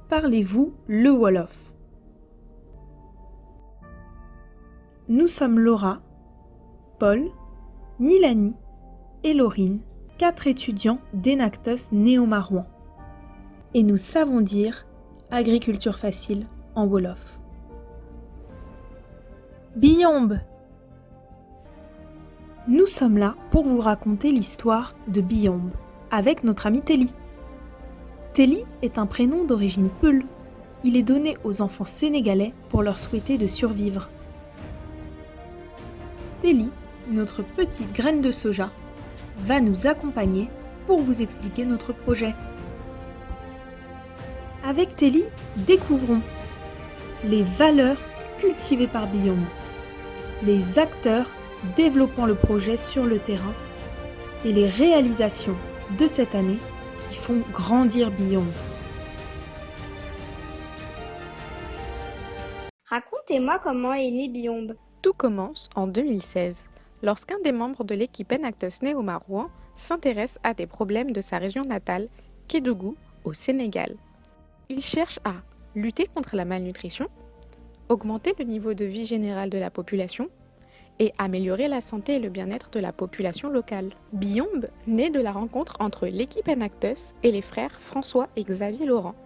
parlez-vous le Wolof? Nous sommes Laura, Paul, Nilani et Laurine, 4 étudiants d'Enactus Néo-Marouan. Et nous savons dire agriculture facile en Wolof. Biyomb! Nous sommes là pour vous raconter l'histoire de Biyomb avec notre ami Telly. Telly est un prénom d'origine peul. Il est donné aux enfants sénégalais pour leur souhaiter de survivre. Telly, notre petite graine de soja, va nous accompagner pour vous expliquer notre projet. Avec Telly, découvrons les valeurs cultivées par Biyomb, les acteurs développant le projet sur le terrain et les réalisations de cette année qui font grandir Biyomb. Racontez-moi comment est né Biyomb. Tout commence en 2016, lorsqu'un des membres de l'équipe Enactus Néo-Marouan s'intéresse à des problèmes de sa région natale, Kédougou, au Sénégal. Il cherche à lutter contre la malnutrition, augmenter le niveau de vie général de la population et améliorer la santé et le bien-être de la population locale. Biyomb naît de la rencontre entre l'équipe Enactus et les frères François et Xavier Laurent.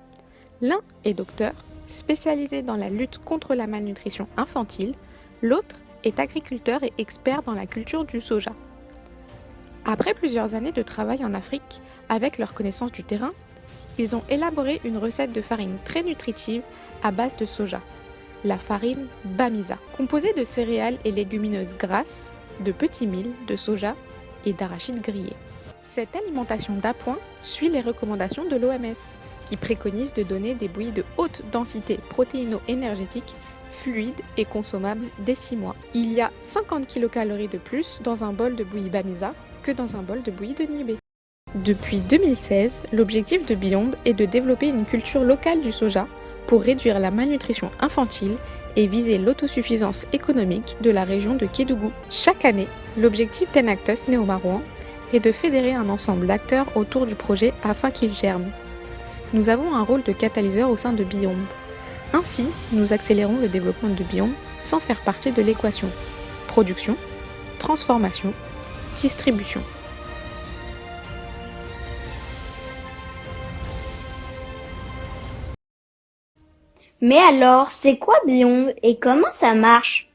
L'un est docteur, spécialisé dans la lutte contre la malnutrition infantile, l'autre est agriculteur et expert dans la culture du soja. Après plusieurs années de travail en Afrique, avec leur connaissance du terrain, ils ont élaboré une recette de farine très nutritive à base de soja, la farine Bamisa, composée de céréales et légumineuses grasses, de petits milles, de soja et d'arachides grillés. Cette alimentation d'appoint suit les recommandations de l'OMS, qui préconise de donner des bouillies de haute densité protéino-énergétique, fluides et consommables dès 6 mois. Il y a 50 kcal de plus dans un bol de bouillie Bamisa que dans un bol de bouillie de Niébé. Depuis 2016, l'objectif de Biyomb est de développer une culture locale du soja pour réduire la malnutrition infantile et viser l'autosuffisance économique de la région de Kédougou. Chaque année, l'objectif d'Enactus Néo-Marouan est de fédérer un ensemble d'acteurs autour du projet afin qu'il germe. Nous avons un rôle de catalyseur au sein de Biyomb. Ainsi, nous accélérons le développement de Biyomb sans faire partie de l'équation production, transformation, distribution. Mais alors, c'est quoi Biyomb et comment ça marche?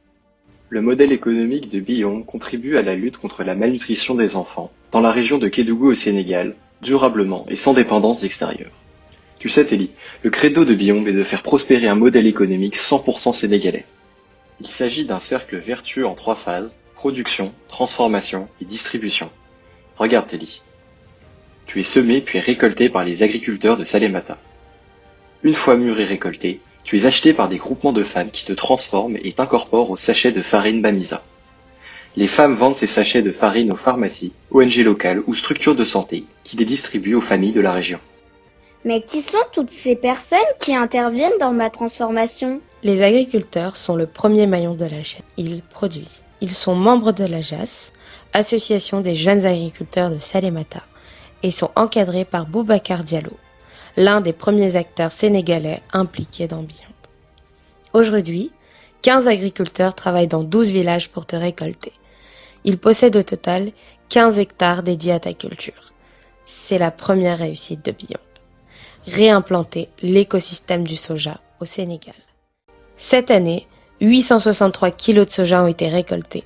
Le modèle économique de Biyomb contribue à la lutte contre la malnutrition des enfants dans la région de Kédougou au Sénégal, durablement et sans dépendance extérieure. Tu sais Telly, le credo de Biyomb est de faire prospérer un modèle économique 100% sénégalais. Il s'agit d'un cercle vertueux en 3 phases, production, transformation et distribution. Regarde Telly. Tu es semé puis récolté par les agriculteurs de Salémata. Une fois mûr et récolté, tu es acheté par des groupements de femmes qui te transforment et t'incorporent au sachet de farine Bamisa. Les femmes vendent ces sachets de farine aux pharmacies, ONG locales ou structures de santé qui les distribuent aux familles de la région. Mais qui sont toutes ces personnes qui interviennent dans ma transformation? Les agriculteurs sont le premier maillon de la chaîne. Ils produisent. Ils sont membres de la JAS, Association des jeunes agriculteurs de Salémata, et sont encadrés par Boubacar Diallo, l'un des premiers acteurs sénégalais impliqués dans Biyomb. Aujourd'hui, 15 agriculteurs travaillent dans 12 villages pour te récolter. Ils possèdent au total 15 hectares dédiés à ta culture. C'est la première réussite de Biyomb. Réimplanter l'écosystème du soja au Sénégal. Cette année, 863 kilos de soja ont été récoltés,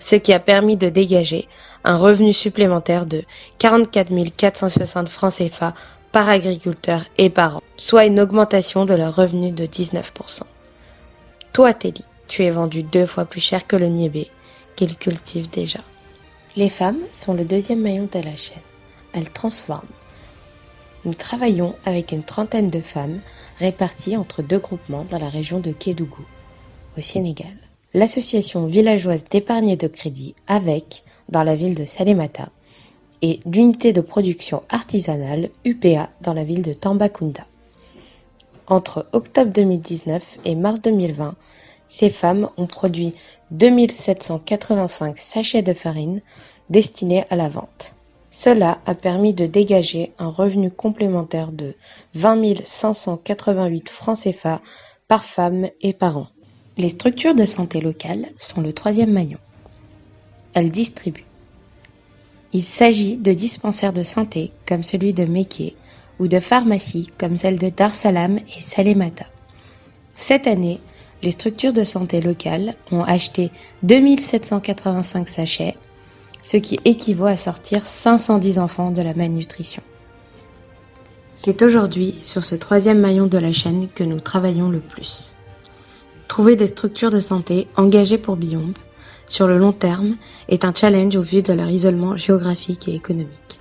ce qui a permis de dégager un revenu supplémentaire de 44 460 francs CFA par agriculteur et par an, soit une augmentation de leur revenu de 19%. Toi, Telly, tu es vendu 2 fois plus cher que le niébé qu'ils cultivent déjà. Les femmes sont le deuxième maillon de la chaîne. Elles transforment. Nous travaillons avec une trentaine de femmes réparties entre 2 groupements dans la région de Kédougou, au Sénégal. L'association villageoise d'épargne et de crédit avec, dans la ville de Salémata, et l'unité de production artisanale UPA dans la ville de Tambacounda. Entre octobre 2019 et mars 2020, ces femmes ont produit 2785 sachets de farine destinés à la vente. Cela a permis de dégager un revenu complémentaire de 20 588 francs CFA par femme et par an. Les structures de santé locales sont le troisième maillon. Elles distribuent. Il s'agit de dispensaires de santé comme celui de Mékhé ou de pharmacies comme celle de Dar Salam et Salémata. Cette année, les structures de santé locales ont acheté 2785 sachets, ce qui équivaut à sortir 510 enfants de la malnutrition. C'est aujourd'hui sur ce troisième maillon de la chaîne que nous travaillons le plus. Trouver des structures de santé engagées pour Biyombe sur le long terme est un challenge au vu de leur isolement géographique et économique.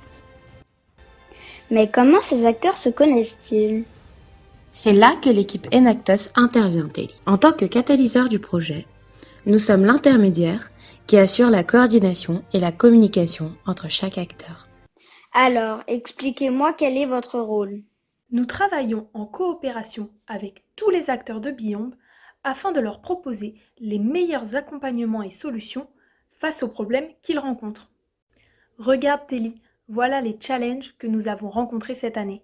Mais comment ces acteurs se connaissent-ils? C'est là que l'équipe Enactus intervient, Telly. En tant que catalyseur du projet, nous sommes l'intermédiaire qui assure la coordination et la communication entre chaque acteur. Alors, expliquez-moi quel est votre rôle. Nous travaillons en coopération avec tous les acteurs de Biyombe afin de leur proposer les meilleurs accompagnements et solutions face aux problèmes qu'ils rencontrent. Regarde Telly, voilà les challenges que nous avons rencontrés cette année.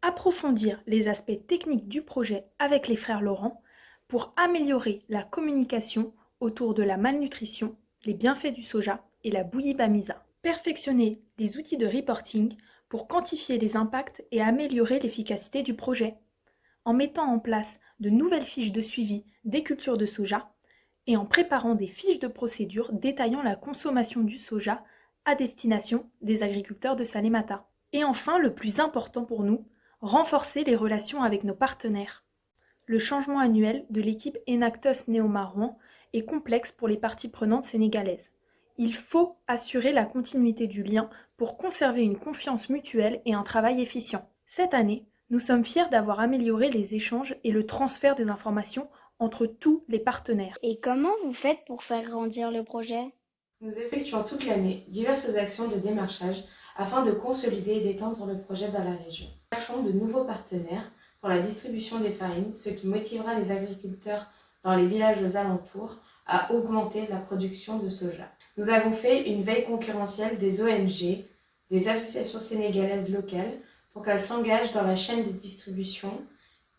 Approfondir les aspects techniques du projet avec les frères Laurent pour améliorer la communication autour de la malnutrition, les bienfaits du soja et la bouillie bamisa. Perfectionner les outils de reporting pour quantifier les impacts et améliorer l'efficacité du projet, en mettant en place de nouvelles fiches de suivi des cultures de soja et en préparant des fiches de procédure détaillant la consommation du soja à destination des agriculteurs de Salémata. Et enfin, le plus important pour nous, renforcer les relations avec nos partenaires. Le changement annuel de l'équipe Enactus Neoma Rouen est complexe pour les parties prenantes sénégalaises. Il faut assurer la continuité du lien pour conserver une confiance mutuelle et un travail efficient. Cette année, nous sommes fiers d'avoir amélioré les échanges et le transfert des informations entre tous les partenaires. Et comment vous faites pour faire grandir le projet? Nous effectuons toute l'année diverses actions de démarchage afin de consolider et d'étendre le projet dans la région. Nous cherchons de nouveaux partenaires pour la distribution des farines, ce qui motivera les agriculteurs dans les villages aux alentours à augmenter la production de soja. Nous avons fait une veille concurrentielle des ONG, des associations sénégalaises locales, pour qu'elles s'engagent dans la chaîne de distribution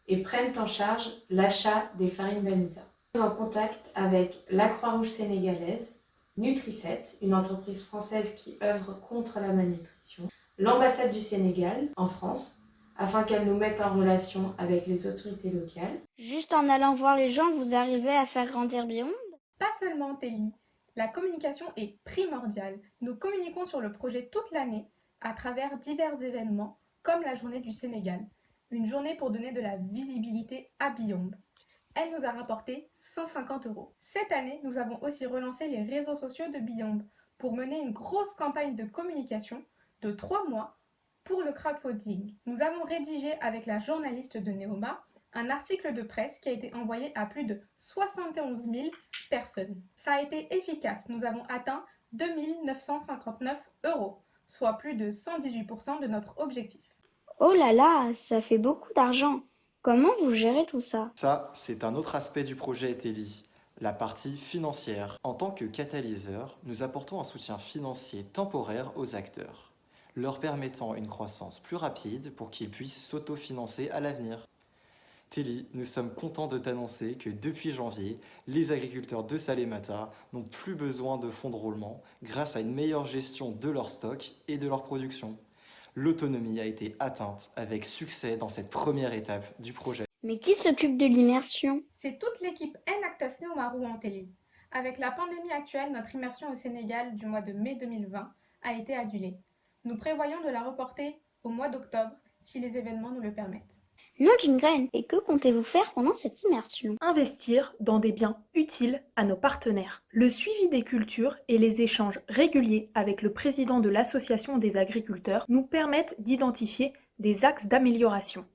et prennent en charge l'achat des farines Bamisa. Nous sommes en contact avec la Croix-Rouge sénégalaise, Nutri7, une entreprise française qui œuvre contre la malnutrition, l'ambassade du Sénégal en France, afin qu'elle nous mette en relation avec les autorités locales. Juste en allant voir les gens, vous arrivez à faire grandir Biyombe? Pas seulement Telly, la communication est primordiale. Nous communiquons sur le projet toute l'année à travers divers événements comme la journée du Sénégal, une journée pour donner de la visibilité à Biyombe. Elle nous a rapporté 150 €. Cette année, nous avons aussi relancé les réseaux sociaux de Biyombe pour mener une grosse campagne de communication de 3 mois pour le crowdfunding. Nous avons rédigé avec la journaliste de Neoma un article de presse qui a été envoyé à plus de 71 000 personnes. Ça a été efficace, nous avons atteint 2 959 €, soit plus de 118% de notre objectif. Oh là là, ça fait beaucoup d'argent. Comment vous gérez tout ça? Ça, c'est un autre aspect du projet Telly, la partie financière. En tant que catalyseur, nous apportons un soutien financier temporaire aux acteurs, leur permettant une croissance plus rapide pour qu'ils puissent s'autofinancer à l'avenir. Telly, nous sommes contents de t'annoncer que depuis janvier, les agriculteurs de Salémata n'ont plus besoin de fonds de roulement grâce à une meilleure gestion de leur stock et de leur production. L'autonomie a été atteinte avec succès dans cette première étape du projet. Mais qui s'occupe de l'immersion? C'est toute l'équipe Enactus Neoma Rouen Telly. Avec la pandémie actuelle, notre immersion au Sénégal du mois de mai 2020 a été annulée. Nous prévoyons de la reporter au mois d'octobre si les événements nous le permettent. Nom d'une graine. Et que comptez-vous faire pendant cette immersion? Investir dans des biens utiles à nos partenaires. Le suivi des cultures et les échanges réguliers avec le président de l'association des agriculteurs nous permettent d'identifier des axes d'amélioration.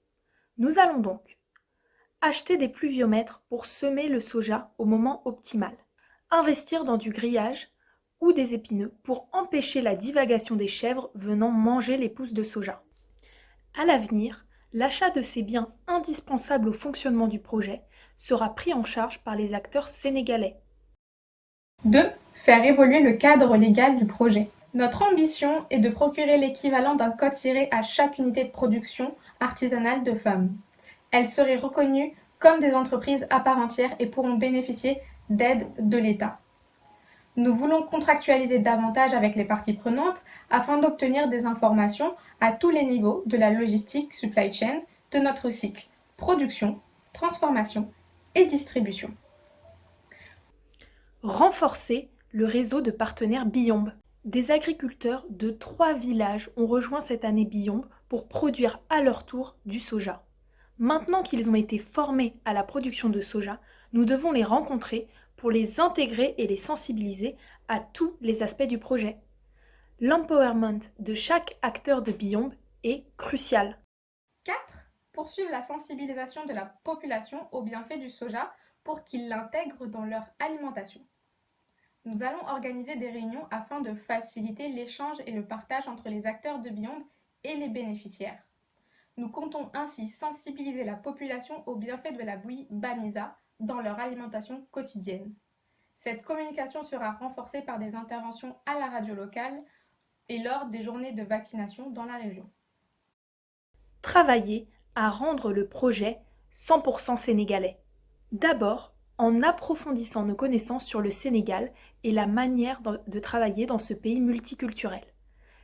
Nous allons donc acheter des pluviomètres pour semer le soja au moment optimal, investir dans du grillage ou des épineux pour empêcher la divagation des chèvres venant manger les pousses de soja. À l'avenir, l'achat de ces biens indispensables au fonctionnement du projet sera pris en charge par les acteurs sénégalais. 2. Faire évoluer le cadre légal du projet. Notre ambition est de procurer l'équivalent d'un code ciré à chaque unité de production artisanale de femmes. Elles seraient reconnues comme des entreprises à part entière et pourront bénéficier d'aides de l'État. Nous voulons contractualiser davantage avec les parties prenantes afin d'obtenir des informations à tous les niveaux de la logistique supply chain de notre cycle production, transformation et distribution. Renforcer le réseau de partenaires Biombe. Des agriculteurs de 3 villages ont rejoint cette année Biombe pour produire à leur tour du soja. Maintenant qu'ils ont été formés à la production de soja, nous devons les rencontrer pour les intégrer et les sensibiliser à tous les aspects du projet. L'empowerment de chaque acteur de Biombe est crucial. 4. Poursuivre la sensibilisation de la population aux bienfaits du soja pour qu'ils l'intègrent dans leur alimentation. Nous allons organiser des réunions afin de faciliter l'échange et le partage entre les acteurs de Biombe et les bénéficiaires. Nous comptons ainsi sensibiliser la population aux bienfaits de la bouillie Bamisa dans leur alimentation quotidienne. Cette communication sera renforcée par des interventions à la radio locale et lors des journées de vaccination dans la région. Travailler à rendre le projet 100% sénégalais. D'abord, en approfondissant nos connaissances sur le Sénégal et la manière de travailler dans ce pays multiculturel.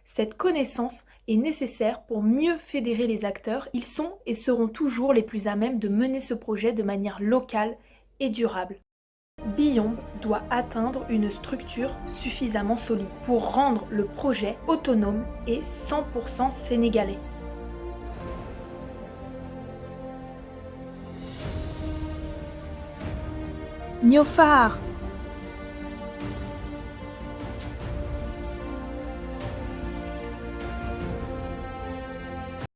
Cette connaissance est nécessaire pour mieux fédérer les acteurs. Ils sont et seront toujours les plus à même de mener ce projet de manière locale et durable. Biombe doit atteindre une structure suffisamment solide pour rendre le projet autonome et 100% sénégalais. Niofar,